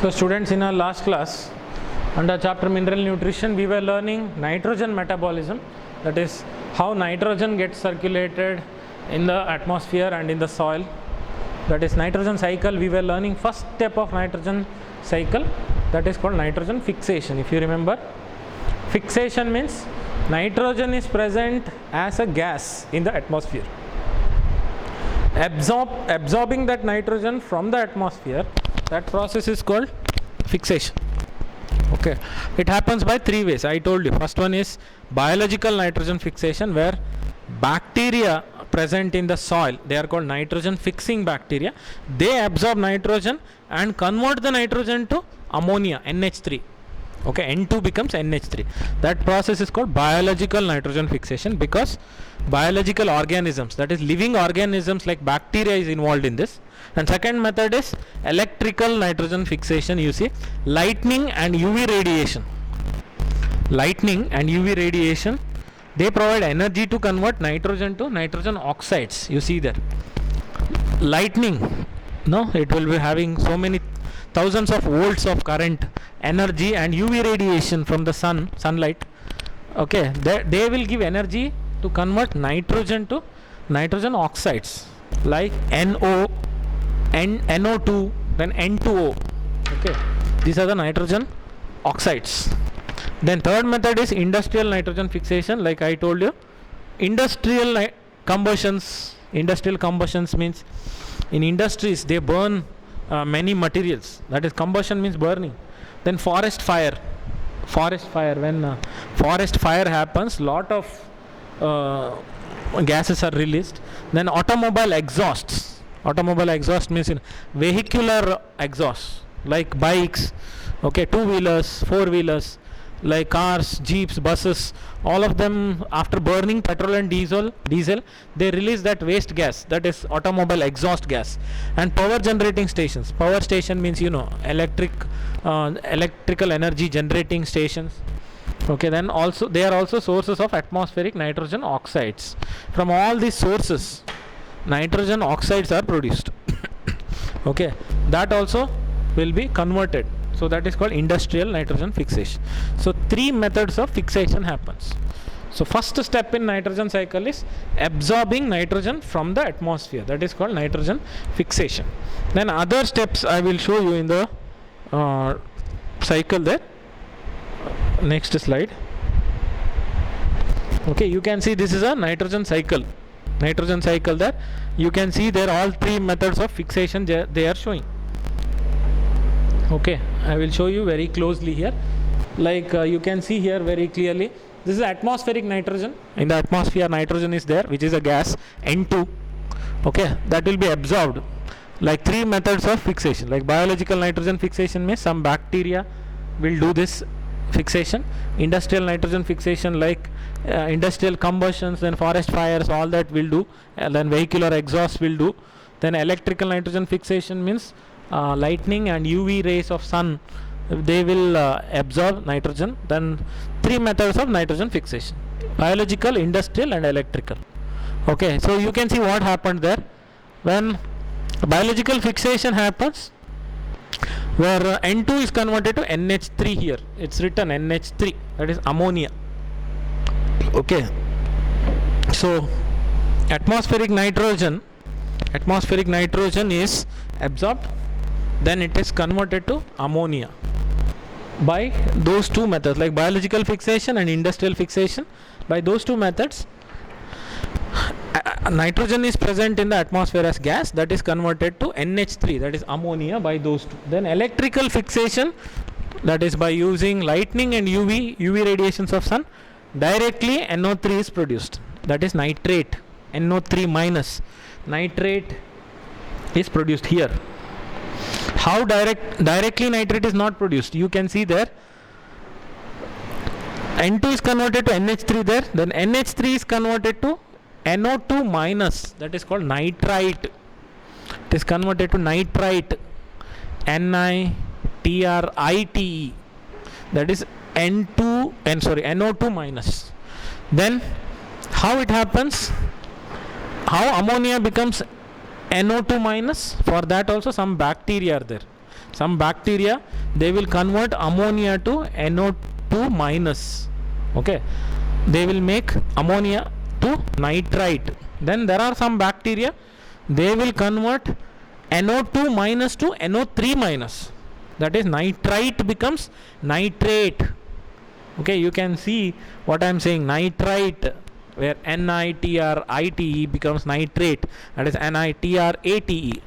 So students, in our last class under chapter mineral nutrition, we were learning nitrogen metabolism, that is how nitrogen gets circulated in the atmosphere and in the soil. That is nitrogen cycle. We were learning first step of nitrogen cycle, that is called nitrogen fixation. If you remember, fixation means nitrogen is present as a gas in the atmosphere. Absorbing that nitrogen from the atmosphere, that process is called fixation. Okay, it happens by three ways. I told you, first one is biological nitrogen fixation, where bacteria present in the soil, they are called nitrogen fixing bacteria. They absorb nitrogen and convert the nitrogen to ammonia, NH3. Okay, N2 becomes NH3. That process is called biological nitrogen fixation, because biological organisms, that is living organisms like bacteria, is involved in this. And second method is electrical nitrogen fixation. You see, lightning and UV radiation. Lightning and UV radiation, they provide energy to convert nitrogen to nitrogen oxides. You see there, lightning, no, it will be having so many thousands of volts of current, energy, and UV radiation from the sunlight. Okay, they will give energy to convert nitrogen to nitrogen oxides like NO, NO2, then N2O. Okay, these are the nitrogen oxides. Then third method is industrial nitrogen fixation. Like I told you, industrial combustions. Industrial combustions means in industries they burn many materials. That is, combustion means burning. Then forest fire. When forest fire happens, lot of gases are released. Then automobile exhausts. Automobile exhaust means in vehicular exhaust, like bikes, okay, two-wheelers, four-wheelers, like cars, jeeps, buses. All of them, after burning petrol and diesel, they release that waste gas, that is automobile exhaust gas. And power generating stations. Power station means, you know, electrical energy generating stations. Okay, then also they are also sources of atmospheric nitrogen oxides. From all these sources, nitrogen oxides are produced. Okay, that also will be converted. So that is called industrial nitrogen fixation. So three methods of fixation happens. So first step in nitrogen cycle is absorbing nitrogen from the atmosphere. That is called nitrogen fixation. Then other steps I will show you in the cycle there. Next slide. Okay, you can see this is a nitrogen cycle. Nitrogen cycle there. You can see there all three methods of fixation they are showing. Okay, I will show you very closely here. Like you can see here very clearly, this is atmospheric nitrogen. In the atmosphere, nitrogen is there, which is a gas, N2. Okay, that will be absorbed. Like three methods of fixation. Like biological nitrogen fixation means some bacteria will do this fixation. Industrial nitrogen fixation, like industrial combustions, then forest fires, all that will do. And then vehicular exhaust will do. Then electrical nitrogen fixation means lightning and UV rays of sun, they will absorb nitrogen. Then three methods of nitrogen fixation: biological, industrial, and electrical. Okay, so you can see what happened there. When biological fixation happens, where N2 is converted to NH3 here, it's written NH3, that is ammonia. Okay, so atmospheric nitrogen is absorbed, then it is converted to ammonia by those two methods, like biological fixation and industrial fixation. By those two methods, nitrogen is present in the atmosphere as gas, that is converted to NH3, that is ammonia, by those two. Then electrical fixation, that is by using lightning and UV radiations of sun, directly NO3 is produced, that is nitrate, NO3 minus, nitrate is produced here. How directly nitrate is not produced? You can see there, N2 is converted to NH3 there, then NH3 is converted to NO2 minus, that is called nitrite. It is converted to nitrite, NiTrite, that is NO2 minus. Then how it happens? How ammonia becomes NO2 minus? For that also some bacteria are there. Some bacteria, they will convert ammonia to NO2 minus. Okay, they will make ammonia to nitrite. Then there are some bacteria, they will convert NO2 minus to NO3 minus. That is, nitrite becomes nitrate. Okay, you can see what I am saying. Nitrite, where NITRITE becomes nitrate. That is NITRATE.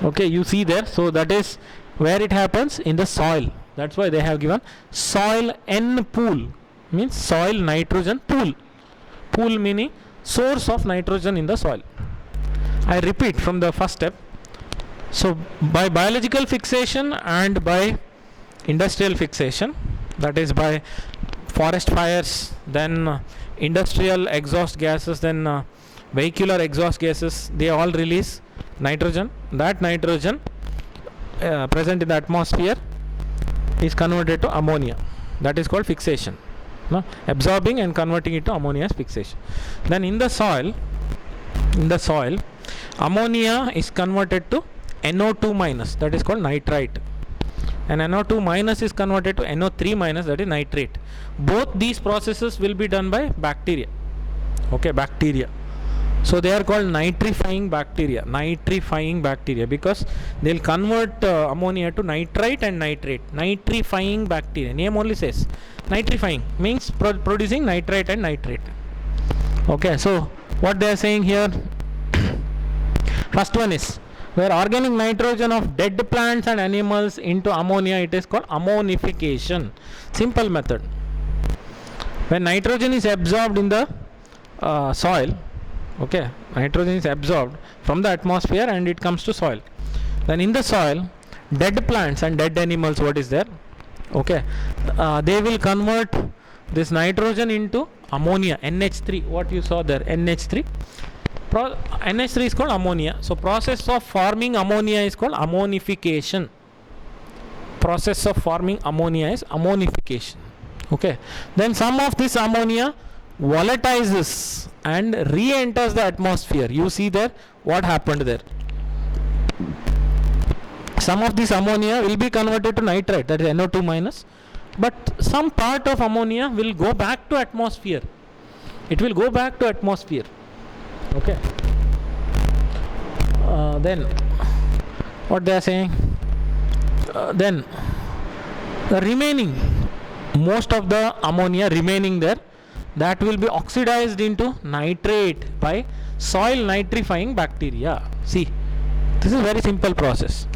Okay, you see there. So that is where it happens, in the soil. That's why they have given soil N pool, means soil nitrogen pool. Pool meaning source of nitrogen in the soil. I repeat from the first step. So by biological fixation and by industrial fixation, that is by forest fires, then industrial exhaust gases, then vehicular exhaust gases, they all release nitrogen. That nitrogen present in the atmosphere is converted to ammonia. That is called fixation. No? Absorbing and converting it to ammonia is fixation. Then in the soil, ammonia is converted to NO2 minus, that is called nitrite, and NO2 minus is converted to NO3 minus, that is nitrate. Both these processes will be done by bacteria. Okay, bacteria. So they are called nitrifying bacteria, because they will convert ammonia to nitrite and nitrate. Nitrifying bacteria, name only says nitrifying, means producing nitrite and nitrate. Okay, so what they are saying here, first one is, where organic nitrogen of dead plants and animals into ammonia, it is called ammonification. Simple method. When nitrogen is absorbed in the soil, okay, nitrogen is absorbed from the atmosphere and it comes to soil. Then in the soil, dead plants and dead animals, what is there? Okay, they will convert this nitrogen into ammonia, NH3. What you saw there, NH3. NH3 is called ammonia. So process of forming ammonia is called ammonification. Process of forming ammonia is ammonification. Okay. Then some of this ammonia volatilizes and re-enters the atmosphere. You see there what happened there. Some of this ammonia will be converted to nitrite, that is NO2 minus, but some part of ammonia will go back to atmosphere. It will go back to atmosphere. Okay. Then what they are saying, then the remaining, most of the ammonia remaining there, that will be oxidized into nitrate by soil nitrifying bacteria. See, this is very simple process.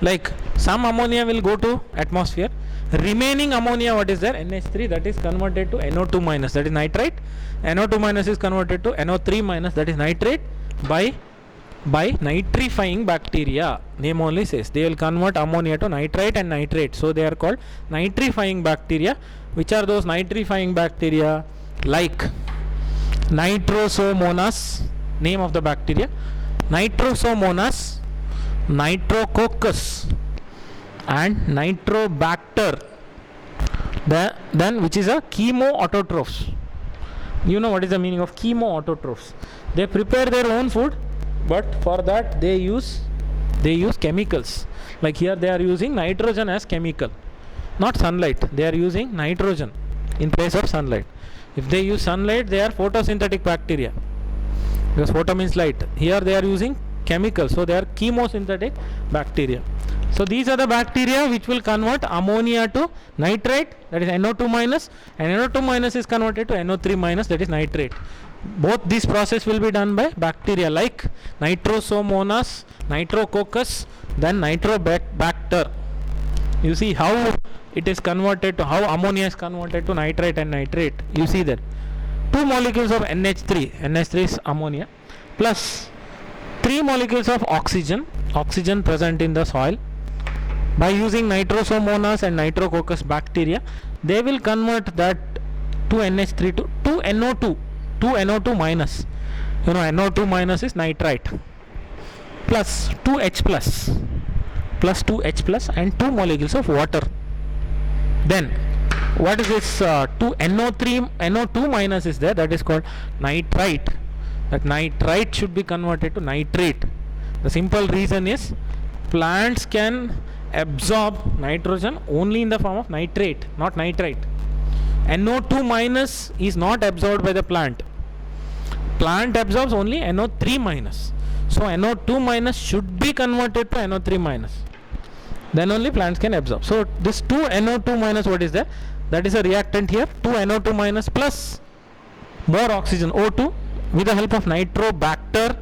Like some ammonia will go to atmosphere, remaining ammonia, what is there, NH3, that is converted to NO2 minus, that is nitrite. NO2 minus is converted to NO3 minus, that is nitrate, by nitrifying bacteria. Name only says they will convert ammonia to nitrite and nitrate. So they are called nitrifying bacteria. Which are those nitrifying bacteria? Like Nitrosomonas, name of the bacteria, Nitrosomonas, Nitrococcus and Nitrobacter. Then which is a chemoautotrophs. You know what is the meaning of chemoautotrophs? They prepare their own food, but for that they use chemicals. Like here they are using nitrogen as chemical, not sunlight. They are using nitrogen in place of sunlight. If they use sunlight, they are photosynthetic bacteria, because photo means light. Here they are using chemicals, so they are chemosynthetic bacteria. So these are the bacteria which will convert ammonia to nitrite, that is NO2 minus, and NO2 minus is converted to NO3 minus, that is nitrate. Both these process will be done by bacteria like Nitrosomonas, Nitrococcus, then Nitrobacter. You see how it is converted to, how ammonia is converted to nitrite and nitrate. You see that 2 molecules of NH3 is ammonia, plus 3 molecules of oxygen present in the soil. By using Nitrosomonas and Nitrococcus bacteria, they will convert that 2 NH3 to 2 NO2 minus. You know, NO2 minus is nitrite, plus 2H plus and 2 molecules of water. Then what is this 2 NO2 minus is there, that is called nitrite. That nitrite should be converted to nitrate. The simple reason is plants can absorb nitrogen only in the form of nitrate, not nitrite. NO2 minus is not absorbed by the plant. Plant absorbs only NO3 minus. So NO2 minus should be converted to NO3 minus. Then only plants can absorb. So this 2 NO2 minus, what is that? That is a reactant here. 2 NO2 minus plus more oxygen O2 with the help of nitrobacter,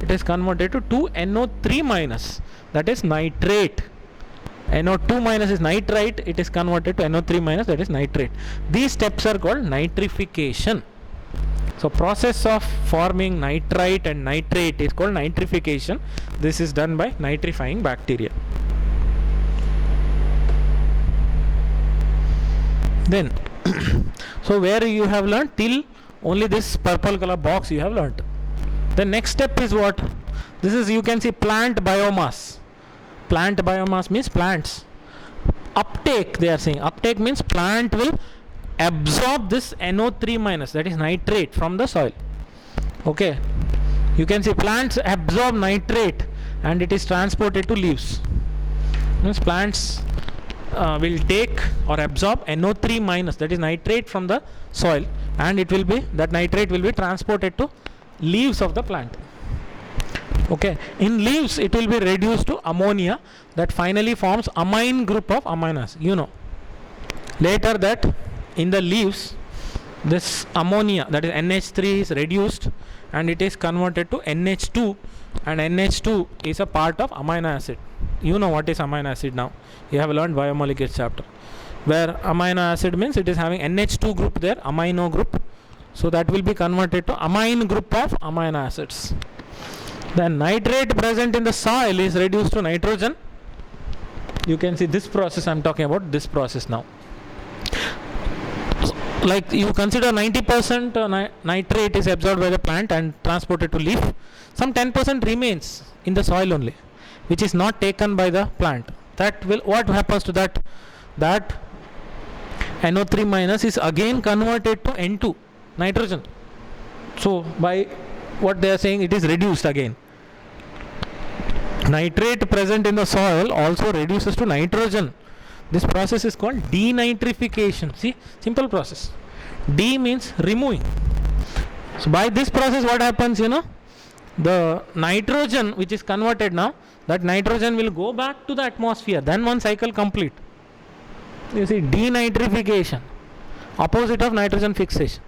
it is converted to 2 NO3 minus, that is nitrate. NO2 minus is nitrite, it is converted to NO3 minus, that is nitrate. These steps are called nitrification. So process of forming nitrite and nitrate is called nitrification. This is done by nitrifying bacteria. Then so where you have learnt till only this purple color box you have learnt. The next step is what? This is, you can see, plant biomass. Plant biomass means plants. Uptake, they are saying. Uptake means plant will absorb this NO3 minus, that is nitrate, from the soil. Okay. You can see plants absorb nitrate and it is transported to leaves. Means plants will take or absorb NO3 minus, that is nitrate, from the soil, and it will be, that nitrate will be transported to leaves of the plant. Okay, in leaves it will be reduced to ammonia that finally forms amine group of amino acids. You know, later that in the leaves this ammonia, that is NH3, is reduced and it is converted to NH2, and NH2 is a part of amino acid. You know what is amino acid now. You have learned biomolecules chapter, where amino acid means it is having NH2 group there, amino group. So that will be converted to amine group of amino acids. Then nitrate present in the soil is reduced to nitrogen. You can see this process, I am talking about this process now. Like you consider 90% nitrate is absorbed by the plant and transported to leaf. Some 10% remains in the soil only, which is not taken by the plant. That will, what happens to that? That NO3 minus is again converted to N2, nitrogen. So by what they are saying, it is reduced again. Nitrate present in the soil also reduces to nitrogen. This process is called denitrification. See, simple process. D means removing. So by this process what happens, you know, the nitrogen which is converted now, that nitrogen will go back to the atmosphere. Then one cycle complete. You see, denitrification, opposite of nitrogen fixation.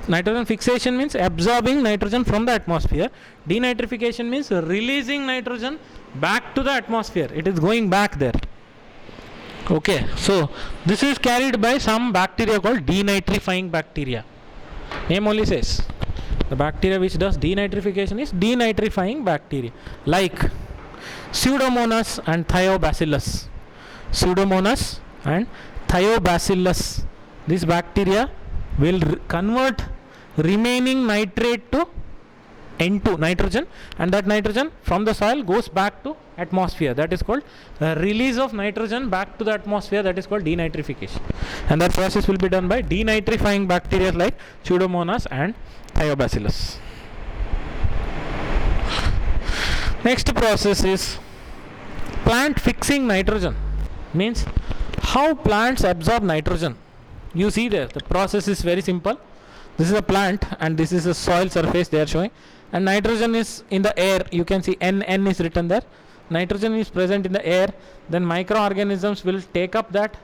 Nitrogen fixation means absorbing nitrogen from the atmosphere. Denitrification means releasing nitrogen back to the atmosphere. It is going back there. Okay, so this is carried by some bacteria called denitrifying bacteria. Name only says the bacteria which does denitrification is denitrifying bacteria, like Pseudomonas and Thiobacillus. Pseudomonas and Thiobacillus. This bacteria will convert remaining nitrate to N2, nitrogen, and that nitrogen from the soil goes back to atmosphere. That is called release of nitrogen back to the atmosphere. That is called denitrification, and that process will be done by denitrifying bacteria like Pseudomonas and Thiobacillus. Next process is plant fixing nitrogen. Means how plants absorb nitrogen. You see there, the process is very simple. This is a plant and this is a soil surface they are showing, and nitrogen is in the air. You can see N is written there. Nitrogen is present in the air. Then microorganisms will take up that.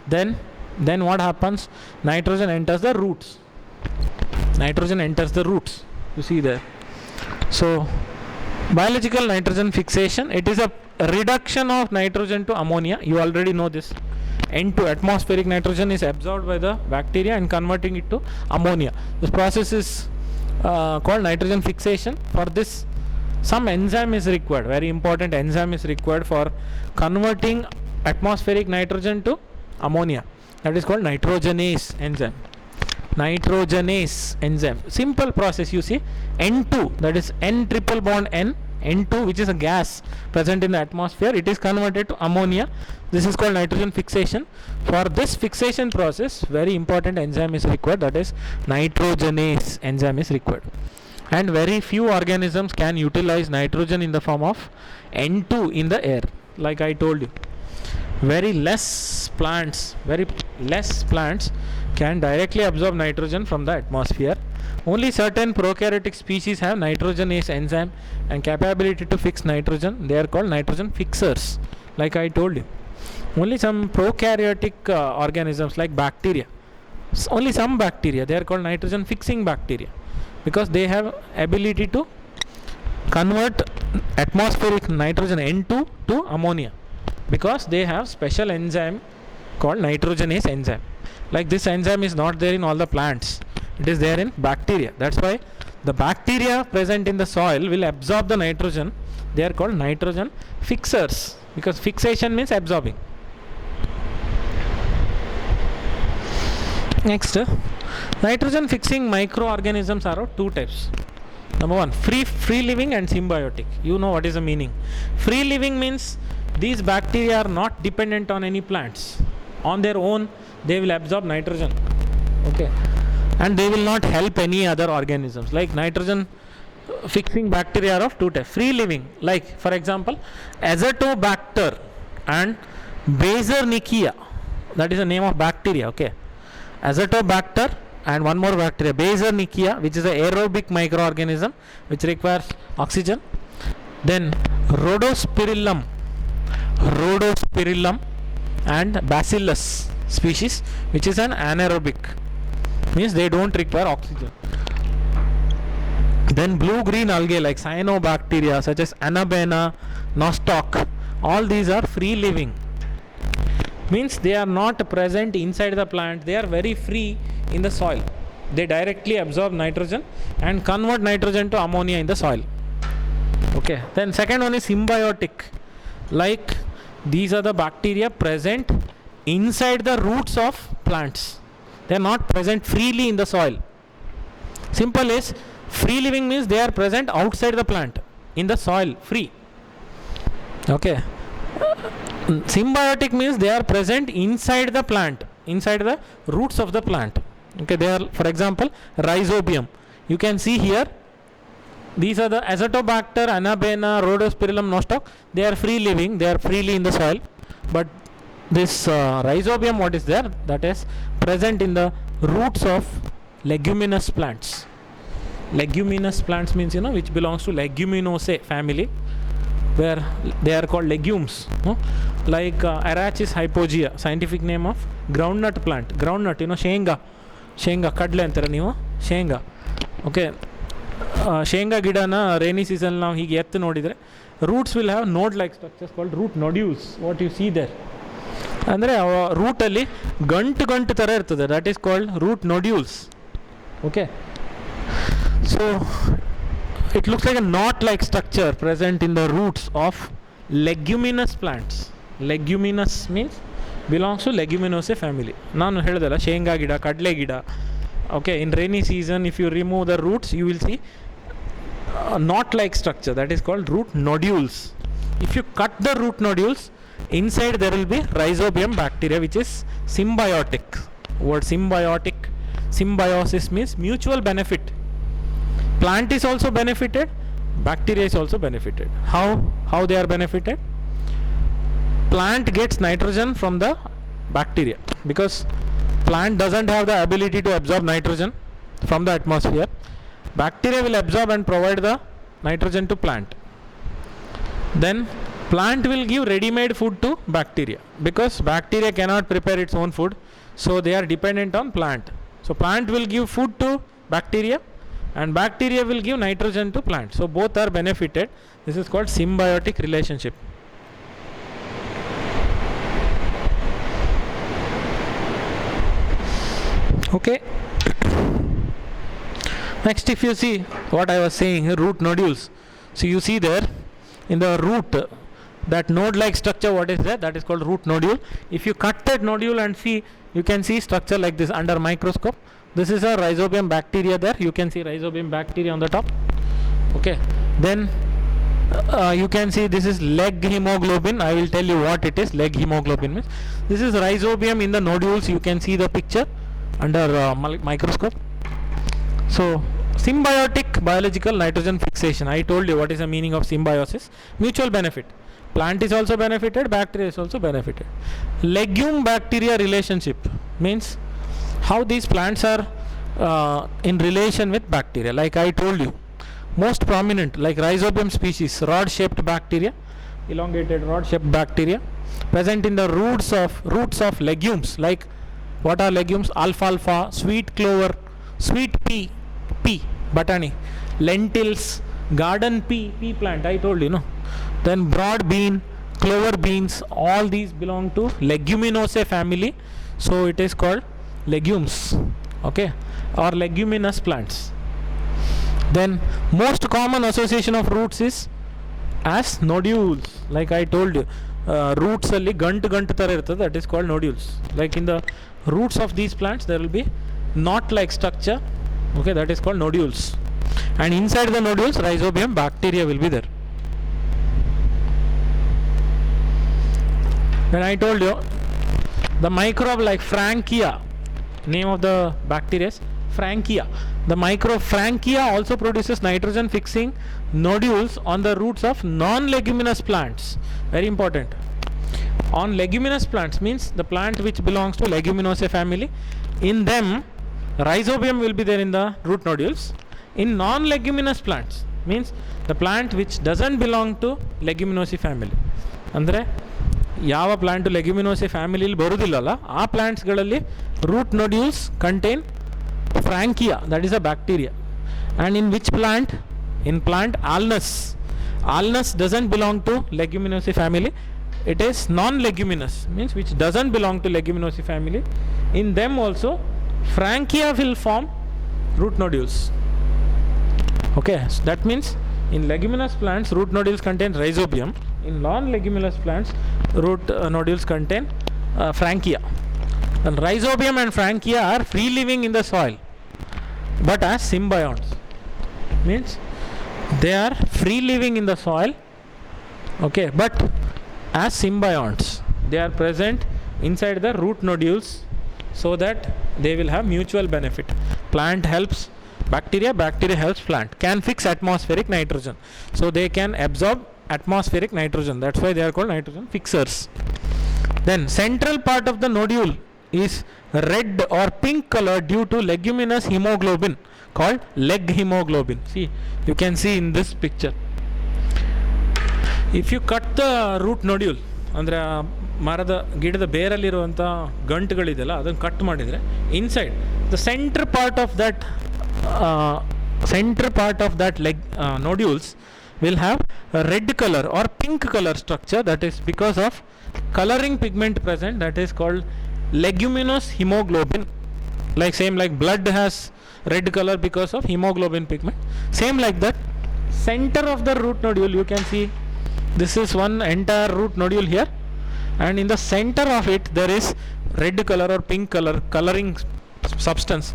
Then what happens? Nitrogen enters the roots. Nitrogen enters the roots. You see there. So biological nitrogen fixation, it is a reduction of nitrogen to ammonia. You already know this. N2, atmospheric nitrogen, is absorbed by the bacteria and converting it to ammonia. This process is called nitrogen fixation. For this, some enzyme is required. Very important enzyme is required for converting atmospheric nitrogen to ammonia. That is called nitrogenase enzyme. Nitrogenase enzyme. Simple process, you see. N2, that is N triple bond N. N2, which is a gas present in the atmosphere, it is converted to ammonia. This is called nitrogen fixation. For this fixation process, very important enzyme is required, that is nitrogenase enzyme is required. And very few organisms can utilize nitrogen in the form of N2 in the air. Like I told you, very less plants can directly absorb nitrogen from the atmosphere. Only certain prokaryotic species have nitrogenase enzyme and capability to fix nitrogen. They are called nitrogen fixers, like I told you. Only some prokaryotic organisms like bacteria, only some bacteria, they are called nitrogen fixing bacteria, because they have ability to convert atmospheric nitrogen N2 to ammonia, because they have special enzyme called nitrogenase enzyme. Like this enzyme is not there in all the plants, it is there in bacteria. That's why the bacteria present in the soil will absorb the nitrogen. They are called nitrogen fixers, because fixation means absorbing. Next, nitrogen fixing microorganisms are of two types. Number one, free living and symbiotic. You know what is the meaning. Free living means these bacteria are not dependent on any plants. On their own, they will absorb nitrogen. Okay, and they will not help any other organisms. Like nitrogen fixing bacteria are of two types. Free living, like for example, Azotobacter and Basernichia. That is the name of bacteria. Okay, Azotobacter and one more bacteria, Basernichia, which is an aerobic microorganism which requires oxygen. Then Rhodospirillum and Bacillus species, which is an anaerobic, means they don't require oxygen. Then blue-green algae like cyanobacteria such as Anabaena, Nostoc, all these are free living, means they are not present inside the plant, they are very free in the soil. They directly absorb nitrogen and convert nitrogen to ammonia in the soil. Okay, then second one is symbiotic, like these are the bacteria present inside the roots of plants. They are not present freely in the soil. Simple is, free living means they are present outside the plant, in the soil, free. Okay, symbiotic means they are present inside the plant, inside the roots of the plant. Okay, they are, for example, rhizobium. You can see here, these are the Azotobacter, Anabaena, Rhodospirillum, Nostoc. They are free living, they are freely in the soil. But this rhizobium, what is there? That is present in the roots of leguminous plants. Leguminous plants means, you know, which belongs to Leguminosae family, where they are called legumes, no? Like Arachis hypogea, scientific name of groundnut plant. Groundnut, you know, ಶೇಂಗಾ ಕಡಲೆ ಅಂತಾರೆ ನೀವು, ಶೇಂಗಾ. Okay, ಶೇಂಗಾ ಗಿಡನ rainy season ನಾವು ಹೀಗೆ ಎತ್ತು ನೋಡಿದರೆ roots will have node like structures called root nodules. What you see there ಅಂದರೆ ರೂಟಲ್ಲಿ ಗಂಟು ಥರ ಇರ್ತದೆ, that is called root nodules. Okay, so it looks like a knot-like structure present in the roots of leguminous plants. Leguminous means belongs to Leguminosae family. ನಾನು ಹೇಳಿದಲ್ಲ, ಶೇಂಗಾ ಗಿಡ, ಕಡಲೆ ಗಿಡ. Okay, in rainy season if you remove the roots you will see a knot-like structure, that is called root nodules. If you cut the root nodules, inside there will be rhizobium bacteria, which is symbiotic. Word symbiotic, symbiosis means mutual benefit. Plant is also benefited, bacteria is also benefited. How they are benefited? Plant gets nitrogen from the bacteria, because plant doesn't have the ability to absorb nitrogen from the atmosphere. Bacteria will absorb and provide the nitrogen to plant. Then plant will give ready-made food to bacteria, because bacteria cannot prepare its own food, so they are dependent on plant. So plant will give food to bacteria and bacteria will give nitrogen to plant, so both are benefited. This is called symbiotic relationship. Okay, next if you see what I was saying, root nodules. So you see there in the root, that node like structure, what is that? That is called root nodule. If you cut that nodule and see, you can see structure like this under microscope. This is a rhizobium bacteria there, you can see rhizobium bacteria on the top. Okay, then you can see this is leg hemoglobin. I will tell you what it is. Leg hemoglobin means this is rhizobium in the nodules. You can see the picture under microscope. So symbiotic biological nitrogen fixation, I told you what is the meaning of symbiosis. Mutual benefit. Plant is also benefited, bacteria is also benefited. Legume bacteria relationship means how these plants are in relation with bacteria. Like I told you, most prominent like Rhizobium species, rod shaped bacteria, elongated rod shaped bacteria present in the roots of legumes. Like what are legumes? Alfalfa, sweet clover, sweet pea, batani, lentils, garden pea plant, I told you, no. Then broad bean, clover beans, all these belong to Leguminosae family, so it is called legumes, okay, or leguminous plants. Then most common association of roots is as nodules. Like I told you, roots alli gantu tar irtade, that is called nodules. Like in the roots of these plants there will be knot like structure, okay, that is called nodules, and inside the nodules Rhizobium bacteria will be there. Then I told you the microbe like Frankia, name of the bacteria is Frankia. The microbe Frankia also produces nitrogen fixing nodules on the roots of non-leguminous plants. Very important. On leguminous plants means the plant which belongs to Leguminosae family. In them Rhizobium will be there in the root nodules. In non-leguminous plants means the plant which doesn't belong to Leguminosae family. Andre ಯಾವ plant Leguminosae ಫ್ಯಾಮಿಲಿಲಿ ಬರುವುದಿಲ್ಲಲ್ಲ ಆ ಪ್ಲಾಂಟ್ಸ್ಗಳಲ್ಲಿ root nodules contain Frankia, that is a bacteria. And in which plant? In plant Alnus. Alnus doesn't belong to Leguminosae family, it is non-leguminous, means which doesn't belong to Leguminosae family. In them also Frankia will form root nodules, okay. So that means in leguminous plants root nodules contain Rhizobium. In non-leguminous plants root nodules contain Frankia. And Rhizobium and Frankia are free living in the soil but as symbionts, means they are free living in the soil, okay, but as symbionts. They are present inside the root nodules so that they will have mutual benefit. Plant helps bacteria, bacteria helps plant. Can fix atmospheric nitrogen, so they can absorb atmospheric nitrogen, that's why they are called nitrogen fixers. Then central part of the nodule is red or pink color due to leguminous hemoglobin called leg hemoglobin. See, you can see in this picture. If you cut the root nodule, ಅಂದರೆ ಮರದ ಗಿಡದ ಬೇರಲ್ಲಿರುವಂಥ ಗಂಟುಗಳಿದೆಯಲ್ಲ ಅದನ್ನು cut ಮಾಡಿದರೆ inside the centre part of that leg nodules will have a red color or pink color structure, that is because of coloring pigment present, that is called leguminous hemoglobin. Like same like blood has red color because of hemoglobin pigment, same like that center of the root nodule you can see this is one entire root nodule here, and in the center of it there is red color or pink color coloring substance,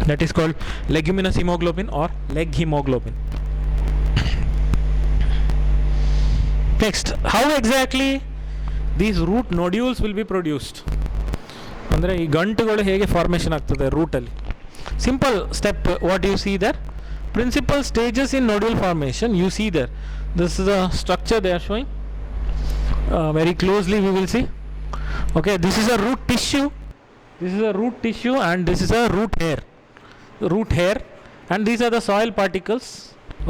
that is called leguminous hemoglobin or leg hemoglobin. Next, how exactly these root nodules will be produced? ಅಂದರೆ ಈ ಗಂಟುಗಳು ಹೇಗೆ formation ಆಗ್ತದೆ ರೂಟಲ್ಲಿ? Simple step, what you see there, principal stages in nodule formation you see there. This is the structure they are showing. Very closely we will see. Okay, this is a root tissue. This is a root tissue and this is a root hair, and these are the soil particles.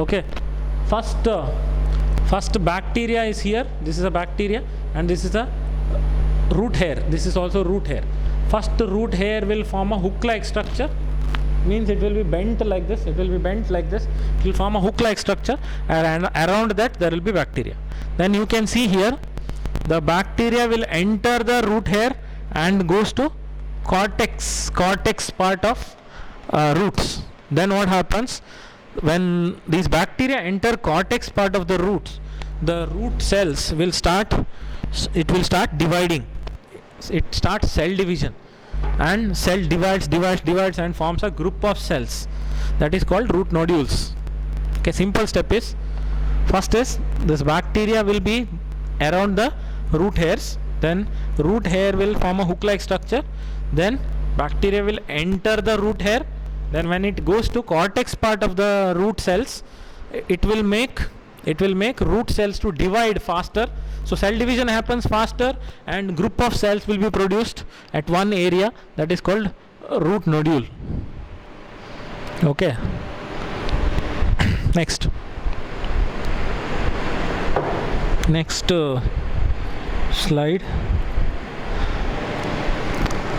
Okay, first bacteria is here. This is a bacteria and this is a root hair. This is also root hair. First root hair will form a hook-like structure, means it will be bent like this. It will form a hook-like structure, and around that there will be bacteria. Then you can see here the bacteria will enter the root hair and goes to cortex part of roots. Then what happens when these bacteria enter cortex part of the roots? The root cells will start dividing. It starts cell division, and cell divides and forms a group of cells, that is called root nodules. Okay, simple step is, first is this bacteria will be around the root hairs, then root hair will form a hook-like structure, then bacteria will enter the root hair, then when it goes to cortex part of the root cells, it will make it will make root cells to divide faster. So cell division happens faster and group of cells will be produced at one area, that is called root nodule. Okay. Next slide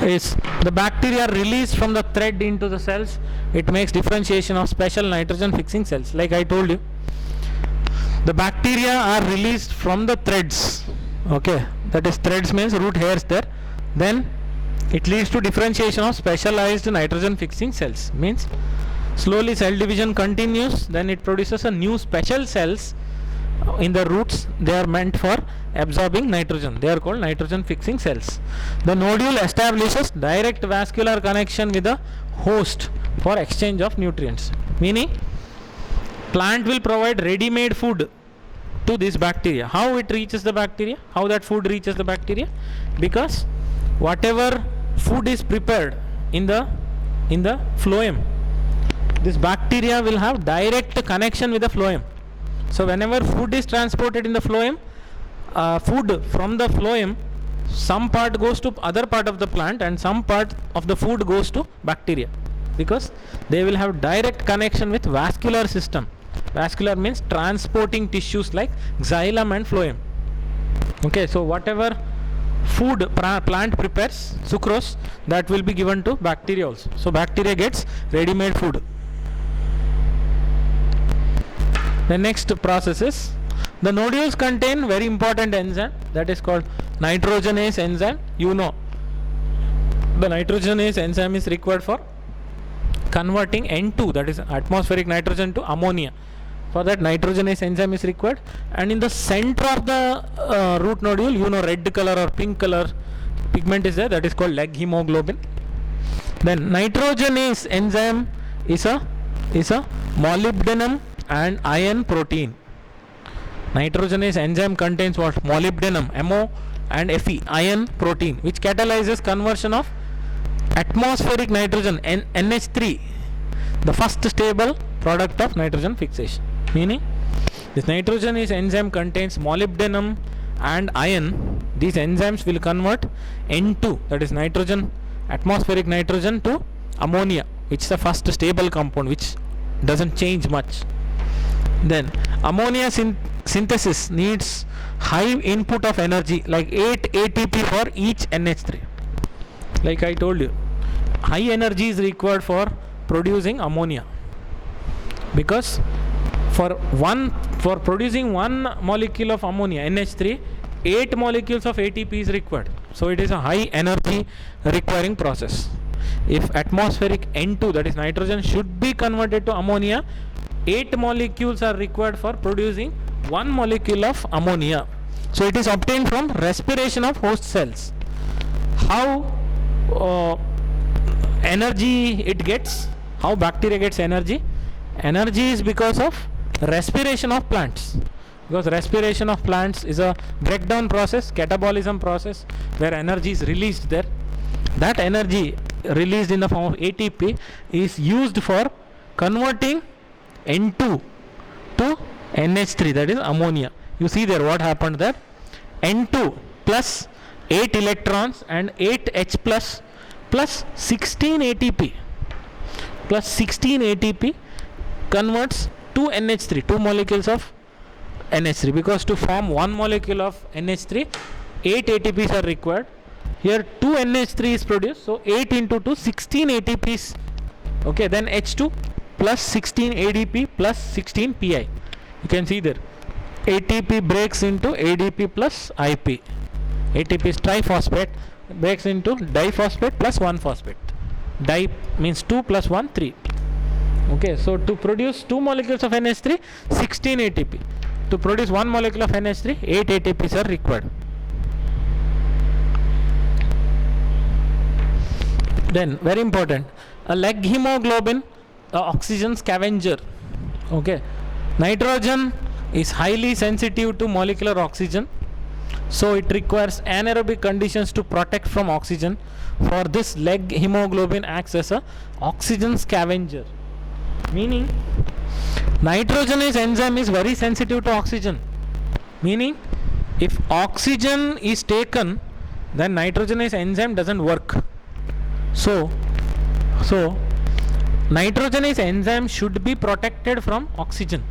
is the bacteria released from the thread into the cells. It makes differentiation of special nitrogen fixing cells. Like I told you, the bacteria are released from the threads. Okay, that is, threads means root hairs there. Then it leads to differentiation of specialized nitrogen fixing cells. Means slowly cell division continues, then it produces a new special cells in the roots. They are meant for absorbing nitrogen. They are called nitrogen fixing cells. The nodule establishes direct vascular connection with the host for exchange of nutrients. Meaning plant will provide ready-made food to this bacteria. How it reaches the bacteria? How that food reaches the bacteria? Because whatever food is prepared in the phloem, this bacteria will have direct connection with the phloem. So whenever food is transported in the phloem, food from the phloem, some part goes to other part of the plant and some part of the food goes to bacteria, because they will have direct connection with vascular system. Vascular means transporting tissues like xylem and phloem. Okay, so whatever food plant prepares, sucrose, that will be given to bacteria also. So bacteria gets ready-made food. The next process is, the nodules contain very important enzyme, that is called nitrogenase enzyme. You know, the nitrogenase enzyme is required for converting N2, that is atmospheric nitrogen, to ammonia. For that, nitrogenase enzyme is required. And in the center of the root nodule, you know, red color or pink color pigment is there, that is called leg hemoglobin. Then nitrogenase enzyme is a molybdenum and iron protein. Nitrogenase enzyme contains what? Molybdenum, MO, and Fe, iron protein, which catalyzes conversion of atmospheric nitrogen, NH3, the first stable product of nitrogen fixation. Meaning this nitrogenase enzyme contains molybdenum and iron. These enzymes will convert N2, that is nitrogen, atmospheric nitrogen, to ammonia, which is the first stable compound which doesn't change much. Then ammonia synthesis needs high input of energy, like 8 ATP for each NH3. Like I told you, high energy is required for producing ammonia, because for producing one molecule of ammonia, NH3, 8 molecules of ATP is required. So it is a high energy requiring process. If atmospheric N2, that is nitrogen, should be converted to ammonia, 8 molecules are required for producing 1 molecule of ammonia. So it is obtained from respiration of host cells. How energy it gets? How bacteria gets energy? Energy is because of respiration of plants. Because respiration of plants is a breakdown process, catabolism process, where energy is released there. That energy released in the form of ATP is used for converting N2 to NH3, that is ammonia. You see there what happened there. N2 plus 8 electrons and 8 H plus 16 ATP converts to NH3, 2 molecules of NH3, because to form 1 molecule of NH3, 8 ATPs are required. Here 2 NH3 is produced, so 8 into 2, 16 ATPs. Okay, then H2 plus 16 ADP plus 16 PI. You can see there, ATP breaks into ADP plus IP. ATP is triphosphate, breaks into diphosphate plus 1 phosphate. Di means 2 plus 1, 3. Okay, so to produce 2 molecules of NH3, 16 ATP. To produce 1 molecule of NH3, 8 ATPs are required. Then, very important, a leg hemoglobin, oxygen scavenger. Okay, nitrogen is highly sensitive to molecular oxygen, so it requires anaerobic conditions to protect from oxygen. For this, leg hemoglobin acts as a oxygen scavenger, meaning Nitrogenase enzyme is very sensitive to oxygen, meaning if oxygen is taken, then nitrogenase enzyme doesn't work. So nitrogenase enzyme should be protected from oxygen.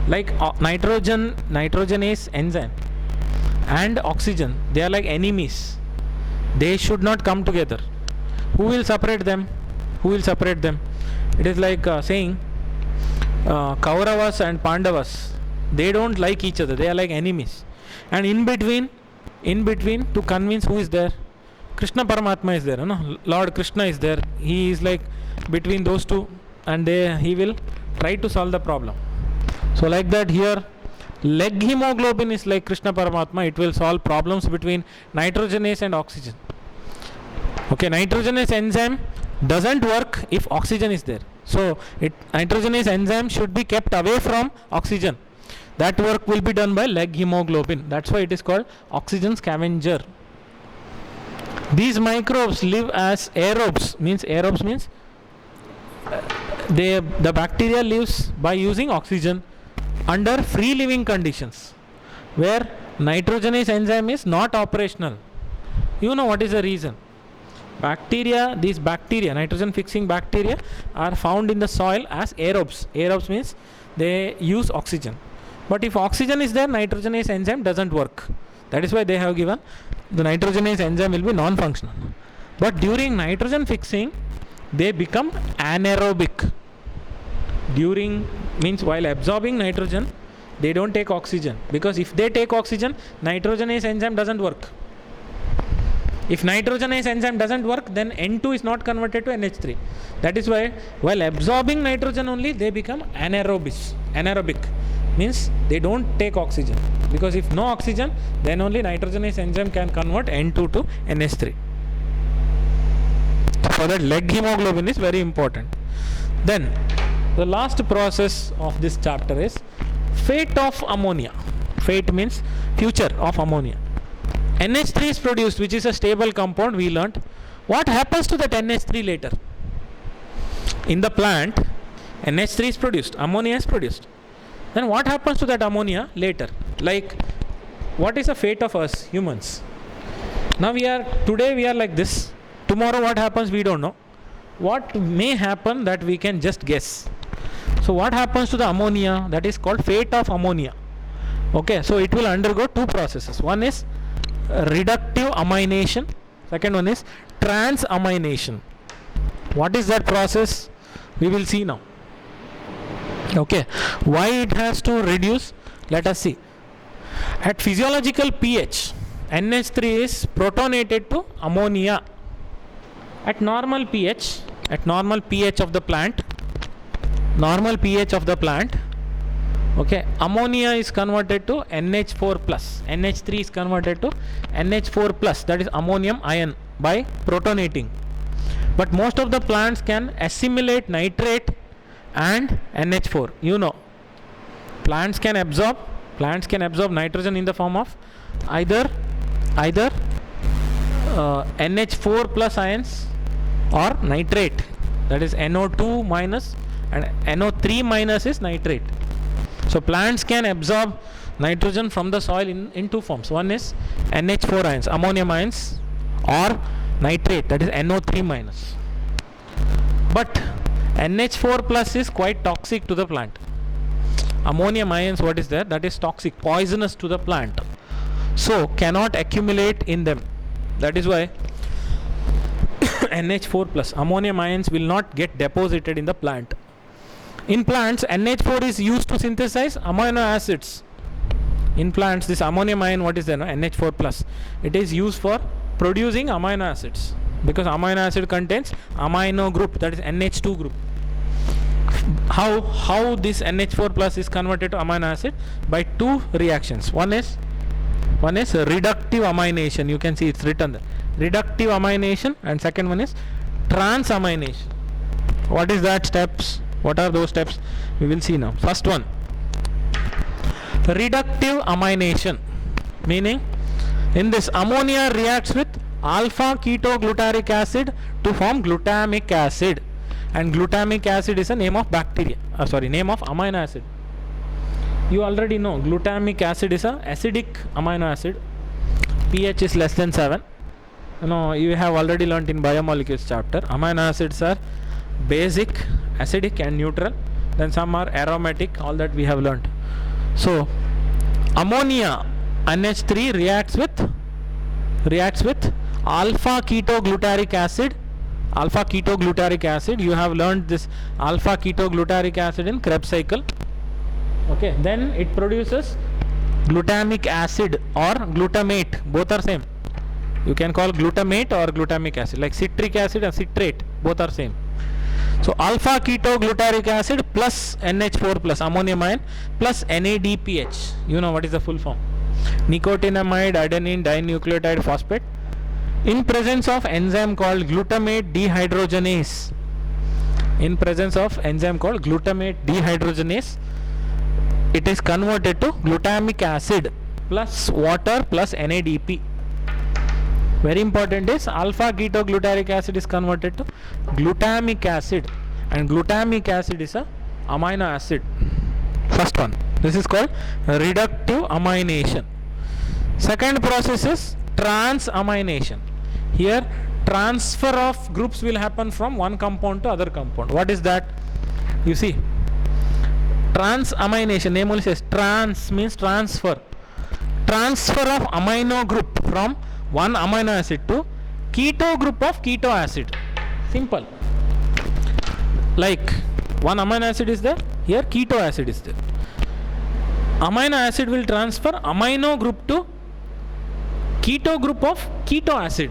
Like nitrogenase enzyme and oxygen, they are like enemies. They should not come together. Who will separate them? It is like saying Kauravas and Pandavas, they don't like each other, they are like enemies. And in between to convince, who is there? Krishna Paramatma is there, no? Lord Krishna is there. He is like between those two, and he will try to solve the problem. So like that here, leg hemoglobin is like Krishna Paramatma. It will solve problems between nitrogenase and oxygen. Okay, nitrogenase enzyme doesn't work if oxygen is there. So nitrogenase enzyme should be kept away from oxygen. That work will be done by leg hemoglobin. That's why it is called oxygen scavenger. These microbes live as aerobes. Aerobes means the bacteria lives by using oxygen under free living conditions, where nitrogenase enzyme is not operational. You know what is the reason? These bacteria, nitrogen fixing bacteria, are found in the soil as aerobes. Aerobes means they use oxygen. But if oxygen is there, nitrogenase enzyme doesn't work. That is why they have given the nitrogenase enzyme will be non-functional. But during nitrogen fixing, they become anaerobic. While absorbing nitrogen, they don't take oxygen, because if they take oxygen, nitrogenase enzyme doesn't work. If nitrogenase enzyme doesn't work, then N2 is not converted to NH3. That is why while absorbing nitrogen only, they become anaerobic. Means they don't take oxygen, because if no oxygen, then only nitrogenase enzyme can convert N2 to NH3. So that leg hemoglobin is very important. Then the last process of this chapter is fate of ammonia. Fate means future of ammonia. NH3 is produced, which is a stable compound, we learnt. What happens to that NH3 later? In the plant, NH3 is produced, ammonia is produced. Then what happens to that ammonia later? Like, what is the fate of us humans? Now today we are like this. Tomorrow what happens, we don't know. What may happen, that we can just guess. So what happens to the ammonia? That is called fate of ammonia. Okay, so it will undergo two processes. One is reductive amination. Second one is transamination. What is that process? We will see now. Okay, why it has to reduce? Let us see. At physiological pH, NH3 is protonated to ammonia. At normal pH of the plant, okay, ammonia is converted to NH4+. NH3 is converted to NH4+, that is ammonium ion, by protonating. But most of the plants can assimilate nitrate and NH4. You know, plants can absorb nitrogen in the form of either NH4+ ions or nitrate, that is NO2 minus, and NO3 minus is nitrate. So plants can absorb nitrogen from the soil in two forms. One is NH4 ions, ammonium ions, or nitrate, that is NO3 minus. But NH4+ is quite toxic to the plant. Ammonium ions, what is there? That is toxic, poisonous to the plant. So cannot accumulate in them. That is why NH4+, ammonium ions, will not get deposited in the plant. In plants, NH4 is used to synthesize amino acids. In plants, this ammonium ion, what is there? No? NH4+. It is used for producing amino acids, because amino acid contains amino group, that is NH2 group. How this NH4+ is converted to amino acid? By two reactions. One is reductive amination. You can see it's written there. Reductive amination, and second one is transamination. What is that steps? What are those steps? We will see now. First one, reductive amination, meaning in this ammonia reacts with alpha ketoglutarate acid to form glutamic acid, and glutamic acid is a name of bacteria, name of amino acid. You already know glutamic acid is a acidic amino acid. pH is less than 7. You have already learnt in biomolecules chapter. Amino acids are basic, acidic and neutral. Then some are aromatic, all that we have learnt. So ammonia NH3 reacts with alpha ketoglutaric acid. Alpha ketoglutaric acid, you have learnt this alpha ketoglutaric acid in Krebs cycle. Okay, then it produces glutamic acid or glutamate, both are same. You can call glutamate or glutamic acid, like citric acid and citrate, both are same. So alpha ketoglutaric acid plus NH4 plus ammonium ion plus NADPH. You know what is the full form? Nicotinamide adenine dinucleotide phosphate. In presence of enzyme called glutamate dehydrogenase. In presence of enzyme called glutamate dehydrogenase, it is converted to glutamic acid plus water plus NADP. Very important is alpha ketoglutaric acid is converted to glutamic acid, and glutamic acid is a amino acid. First one. This is called reductive amination. Second process is transamination. Here transfer of groups will happen from one compound to other compound. What is that? You see, transamination, name only says trans means transfer. Transfer of amino group from one amino acid to keto group of keto acid. Simple. Like one amino acid is there, here keto acid is there. Amino acid will transfer amino group to keto group of keto acid.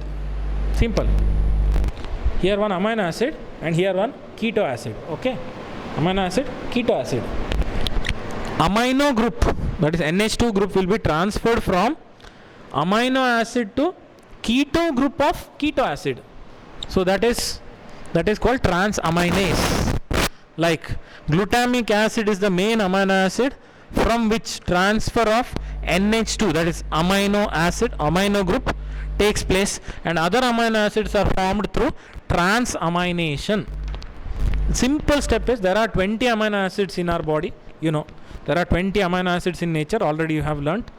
Simple. Here one amino acid and here one keto acid. Okay, amino acid, keto acid. Amino group, that is NH2 group, will be transferred from amino acid to keto group of keto acid. So that is called transaminase. Like glutamic acid is the main amino acid from which transfer of NH2, that is amino acid, amino group, takes place, and other amino acids are formed through transamination. Simple step is, there are 20 amino acids in our body. There are 20 amino acids in nature, already you have learnt.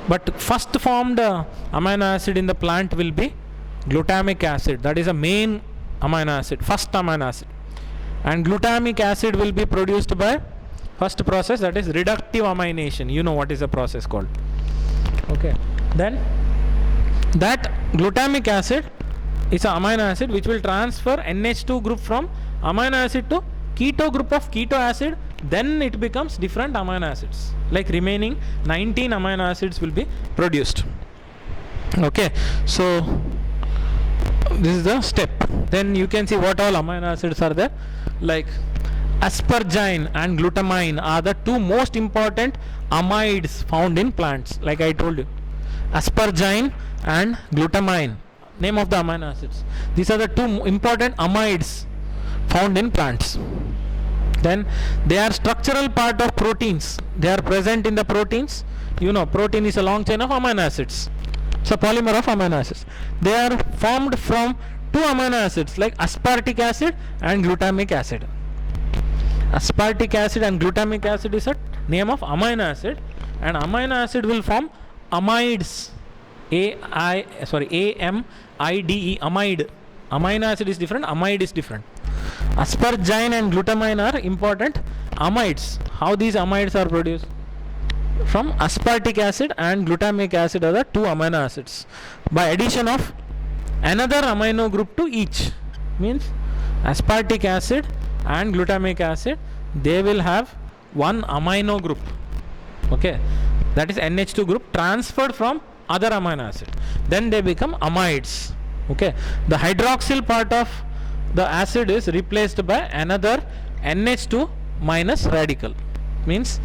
But first formed amino acid in the plant will be glutamic acid. That is a main amino acid, first amino acid. And glutamic acid will be produced by first process, that is reductive amination. You know what is the process called. Okay. Then that glutamic acid is an amino acid which will transfer NH2 group from amino acid to keto group of keto acid. Then it becomes different amino acids. Like remaining 19 amino acids will be produced. Okay. So this is the step. Then you can see what all amino acids are there. Like asparagine and glutamine are the two most important amides found in plants. Like I told you, asparagine and glutamine, name of the amino acids. These are the two important amides found in plants. Then they are structural part of proteins. They are present in the proteins. Protein is a long chain of amino acids. So polymer of amino acids. They are formed from two amino acids like aspartic acid and glutamic acid. Aspartic acid and glutamic acid is a name of amino acid, and amino acid will form amides. A-M-I-D-E, amide. Amino acid is different, amide is different. Asparagine and glutamine are important amides. How these amides are produced? From aspartic acid and glutamic acid are the two amino acids. By addition of another amino group to each. Means aspartic acid and glutamic acid, they will have one amino group. Okay, that is NH2 group transferred from other amino acid. Then they become amides. Okay, the hydroxyl part of the acid is replaced by another NH2 minus radical. Means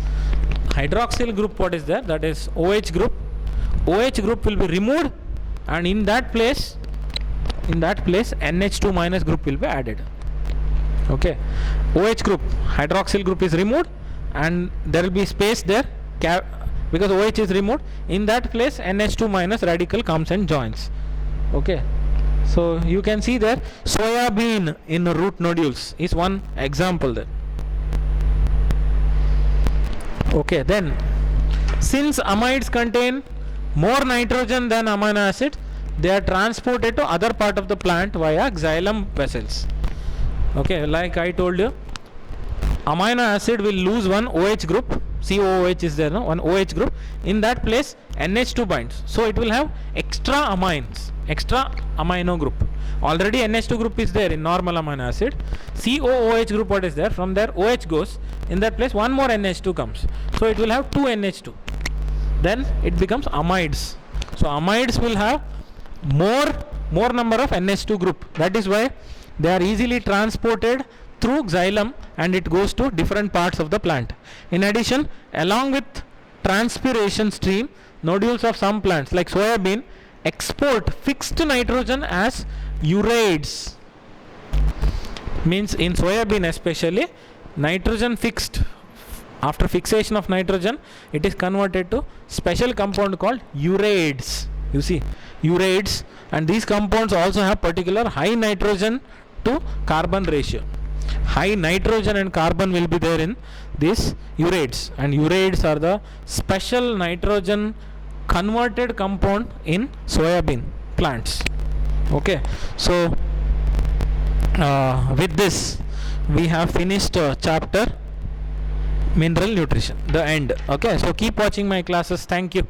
hydroxyl group, what is there? That is OH group. OH group will be removed, and in that place NH2 minus group will be added. Okay, OH group, hydroxyl group is removed, and there will be space there because OH is removed. In that place NH2 minus radical comes and joins. Okay, So you can see there soybean in root nodules is one example there. Okay, then since amides contain more nitrogen than amino acid, they are transported to other part of the plant via xylem vessels. Okay, like I told you, amino acid will lose one OH group, COOH is there, no? One OH group. In that place NH2 binds, so it will have extra amines, extra amino group. Already NH2 group is there in normal amino acid. COOH group, what is there? From there OH goes, in that place one more NH2 comes, so it will have 2 NH2. Then it becomes amides. So amides will have more number of NH2 group. That is why they are easily transported through xylem and it goes to different parts of the plant. In addition, along with transpiration stream, nodules of some plants like soybean export fixed nitrogen as uraids. Means in soybean especially, nitrogen fixed, after fixation of nitrogen it is converted to special compound called uraids. You see, uraids, and these compounds also have particular high nitrogen to carbon ratio. High nitrogen and carbon will be there in these uraids, and uraids are the special nitrogen converted compound in soybean plants. Okay, so with this we have finished chapter mineral nutrition, the end. Okay, so keep watching my classes. Thank you.